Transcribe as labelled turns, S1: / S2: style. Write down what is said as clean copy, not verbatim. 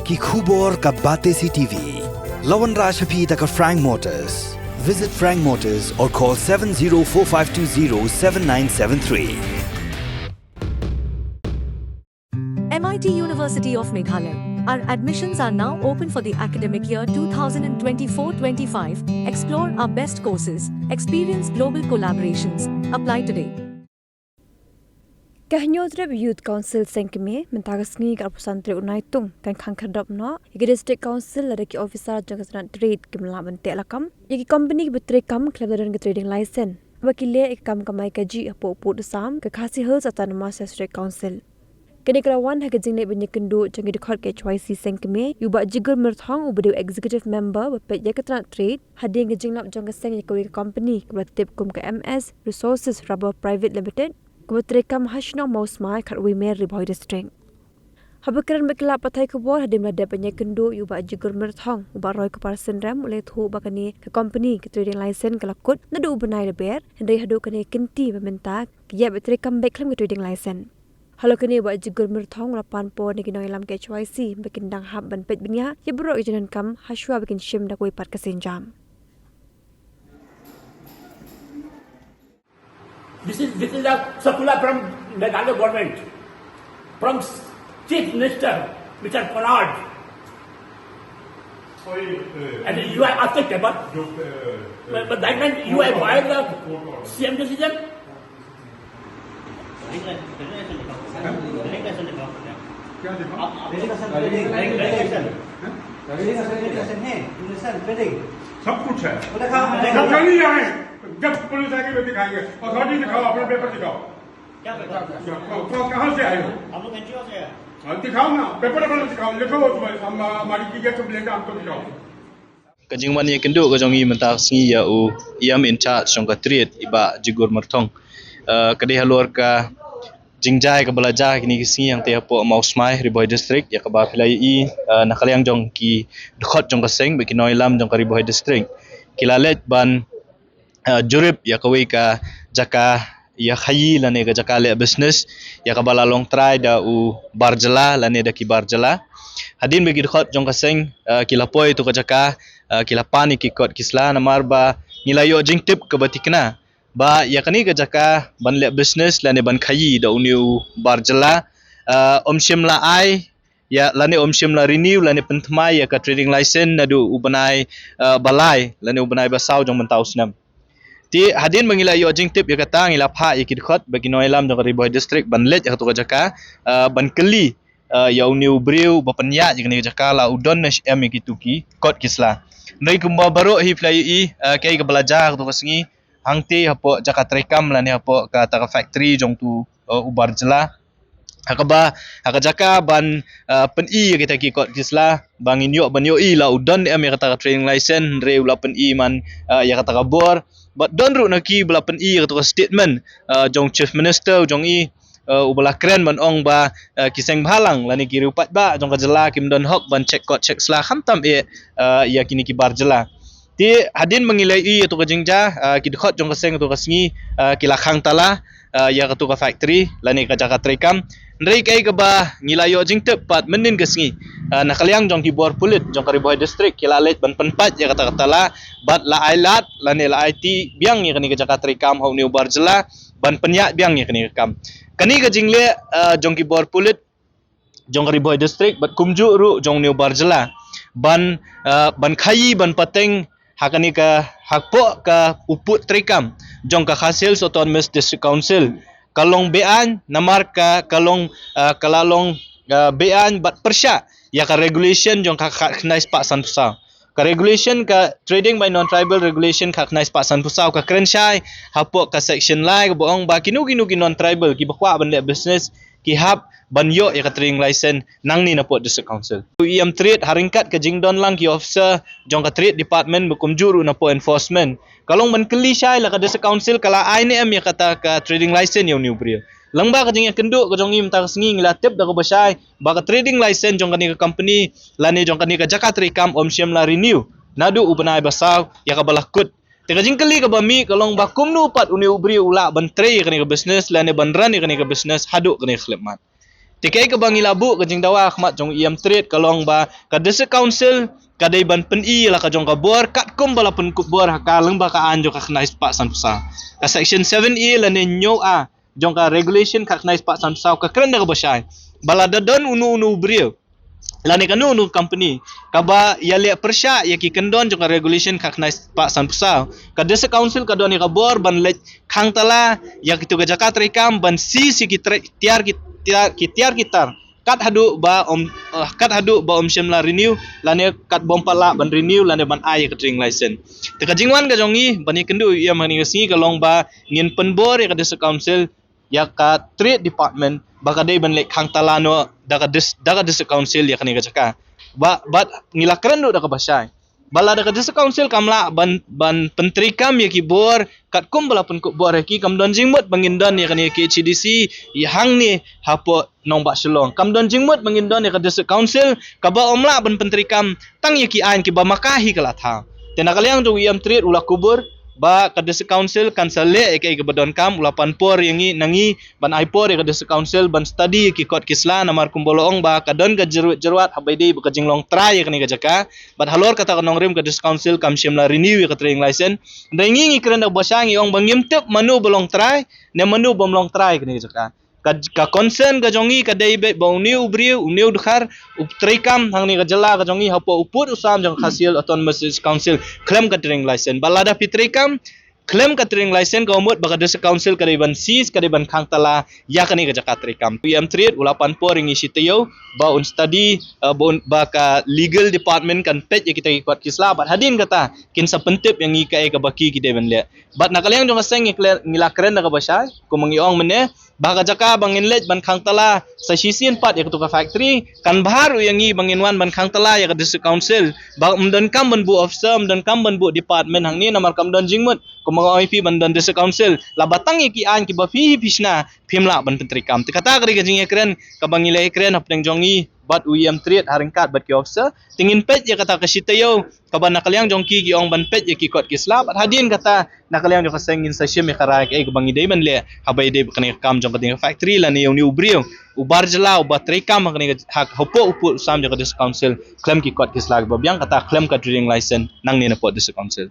S1: ki khubor ka bate CTV. Lawan Rashaphi taka Frank Motors. Visit Frank Motors or call 7045207973.
S2: MIT University of Meghalaya. Our admissions are now open for the academic year 2024-25. Explore our best courses. Experience global collaborations. Apply today.
S3: Kahnyotrep Youth Council sengkeme mentagasngi kar pusantri unaitung kan khangkhadap no yaki district council ladaki officer jangasran trade kimla bante alakam yaki company betre kam kladaran ke trading license wakile ek kam kamai kaji apo put sam ke khasi hills autonomous district council Kenikarawan hagajing le banyak kendu jangi dekhot ke HYC sengkeme yuba jigur merthong ubadu executive member bapet yakatran trade hading gajing lap jangaseng yakawi company kebatip kum ke MS Resources Rubber Private Limited Kebetulan Hashno Mausmai kat Wimer Riboy District. Habakaran bekla patai kubor hadim lada banyak kendu yuba jigur merthong uba roy kepar sendram oleh thu bakani ke company ke trading license kelakut nadu ubenai leber hendai hadu kani kenti meminta kia betulan beklam ke trading license. Halo kani uba jigur merthong lapan po negi noilam ke HYC bekindang hab ban pet binya ya bro ijanan kam hashwa bekin shim dak wipat kesenjam.
S4: This is a circular from the Meghalaya government, from Chief Minister, Mr. Konrad. And you are affected, but that means you have filed the CM decision?
S5: सब कुछ है नहीं आए जब पुलिस आके भी दिखाएंगे अथॉरिटी दिखाओ अपना पेपर दिखाओ क्या कहाँ से आए हो
S4: हम लोग एनजीओ से हैं
S5: दिखाओ ना पेपर अपना दिखाओ लिखो हमारी चीजें सब लेकर हमको दिखाओ
S6: Kajing mani kenduk kajongi mentah singi ya u iam in charge jong ka treat iba jigur merthong kadih halor ka jingjai ka belajar kini singi yang te po Mausmai Riboy District ya ka ba philai i nakaliang jong ki dekhot jong ka seng beki noilam jong ka Riboy District kilalet ban jurip ya kawi ka jaka ya khayi lane ka jaka le business ya ka bala long try da u barjala lane da ki barjala hadin begi dekhot jong ka seng kilapoi tu ka jaka kilapani ki kot kisla namar ba nilayo jingtip ke batikna ba ya kani ka jaka ban le business lane ban khayi da uniu barjala omshimla ai ya lane omshimla renew lane penthmai ya ka trading license nadu ubanai balai lane ubanai basau jong mentau snam ti hadin mangila yo jingtip ya kata ngila pha ya kidkhot bagi noilam jong Riboy District ban let ya ka jaka ban keli ya uniu briu bapanya ya kani jaka la udon hm kituki kot kisla nei kumba baro hi flai i kai ka belajar tu kasingi hangti hapo jaka trekam la ni hapo ka ta factory jong tu ubar jela hakaba hakajaka ban pen i kita ki kot kisla bangin yo ban yo i la udon em ya kata training license re ula pen i man ya kata kabor but don ru naki bela pen i kata statement jong chief minister jong i ubala kren ban ong ba kiseng bhalang lani ki rupat ba jong ka jela kim don hok ban check kot check sla khamtam ya kini ki bar jela ti hadin mangilai i tu ka jingja ki dekhot jong ka seng tu ka singi ki lakhang tala ya ka tu ka factory lani ka jaka trekam ndrei kai ka ba ngilayo jingtep pat menin ka singi nakaliang jong ki bor pulit jong ka Riboy District kilalet ban penpat ya kata katala bat la ailat lani la IT biang ya kani ka jaka trekam hau ni bar jela ban penyak biang ya kani kam kani ka jingle jong ki bor pulit jong ka Riboy District bat kumju ru jong ni bar jela ban khayi ban pateng hakani ka hakpo ka uput trekam jong ka Khasil Autonomous District Council kalong bean namar ka kalong kalalong bean bat persya ya ka regulation jong ka khnais pak san pusau ka regulation ka trading by non tribal regulation ka khnais pak san pusau ka krenshai hapo ka section lai ka boong ba kinu ki non tribal ki bakwa ban le business ki hab banyo ya ka trading license nang ni na po district council iam trade haringkat ka jingdon lang ki officer jong ka trade department bukum juru na po enforcement kalong man keli syai la ka district council kala ai ni am ya kata ka trading license yo new brio langba ka jing ya kendu ka jong im ta singi nglatip da ko basai ba ka trading license jong ka ni ka company lani jong ka ni ka jakat rekam omshem la renew nadu ubanai basau ya ka balakut Teka jingkali ka bami kalong bakum nu pat uni ubri ula bantre kani ka business lani banran kani ka business haduk kani ka khlepmat. Tikai ke bangi labu ke jing dawa khmat jong iam trade kalong ba ka district council kadai ban pen i la ka jong ka bor kat kum bala pen kup bor ka leng ba ka anjo ka khnais pa san pusa ka section 7e la ne nyo a jong ka regulation ka khnais pa san pusa ka kren da ka bashai bala dadon unu brio la ne kanu unu company ka ba ya le persya ya ki kendon jong ka regulation ka khnais pa san pusa ka district council ka don ka bor ban le khang tala ya ki tu ka jakat rekam ban si ki tiar kitar kat hadu ba om shimla renew lane kat bom pala ban renew lane ban ai ka drink license te ka jingwan ka jongi bani kendu ya mani si ka long ba ngin penbor ya ka district council ya ka trade department ba ka dei ban lek khang talano daga district council ya kani ka jaka ba ngila keren da ka basai bala da ka district council kamla ban pentri kam ya ki bor kat kum bala pun ko bor ki kam don jingmut bangindon ya kani ki HDC ya hang ni hapo nong ba shlong kam don jingmut bangindon ya ka district council ka ba omla ban pentri kam tang ya ki an ki ba makahi kala tha tena kalyang jo iam trade ula kubur ba ka district council kan sale ke badon kam ula panpor yangi nangi ban aipor ya ka district council ban study ki kot kisla namar kumboloong ba ka don ka jeruat habaide ba ka jinglong try ya kani ka jaka bat halor kata ka nongrim ka district council kam shimla renew ya ka training license rengi ngi kren da basang yong bangim tep manu bolong try ne manu bomlong try kani ka jaka ka concern ka jongi ka dei be ba uniu briu uniu dukhar uptrikam hangni ka jala ka jongi hapo uput usam jong khasil autonomous council claim ka training license balada pitrikam claim ka training license ka umut baka district council ka ban sis ka ban khang tala ya kani ka jakat trikam pm trade ulapan por ringi sitayo ba un study ba ka legal department kan pet ya kita ikut kisla bat hadin kata kin sa pentip yang ikai ka baki kita ban le bat nakalyang jong aseng ngila keren ka basai ko mangiong mene baka jaka bangin let ban khang tala sa sisin pat ya ka factory kan baru yang i bangin wan ban khang tala ya ka district council ba umdan kam ban bu officer umdan kam ban bu department hang ni namar kam don jingmut ko mga OIP ban don district council la batang ki an ki ba fi pisna phimla ban pentri kam te kata kari ka jing ekren ka bangile ekren hapeng jongi bat uyam trade haringkat bat ki officer tingin pet ya kata ka sitayo ka ban nakalyang jongki ki ong ban pet ya ki kot ki slap bat hadin kata nakalyang jo ka sengin sa shim karak e ka bangi dei ban le habai dei kani kam jong ka ting factory la ni ni ubrio ubar jela ubat rekam kani hak hopo upu sam jo ka district council claim ki kot ki slag ba biang kata claim ka trading license nang ni na pot district council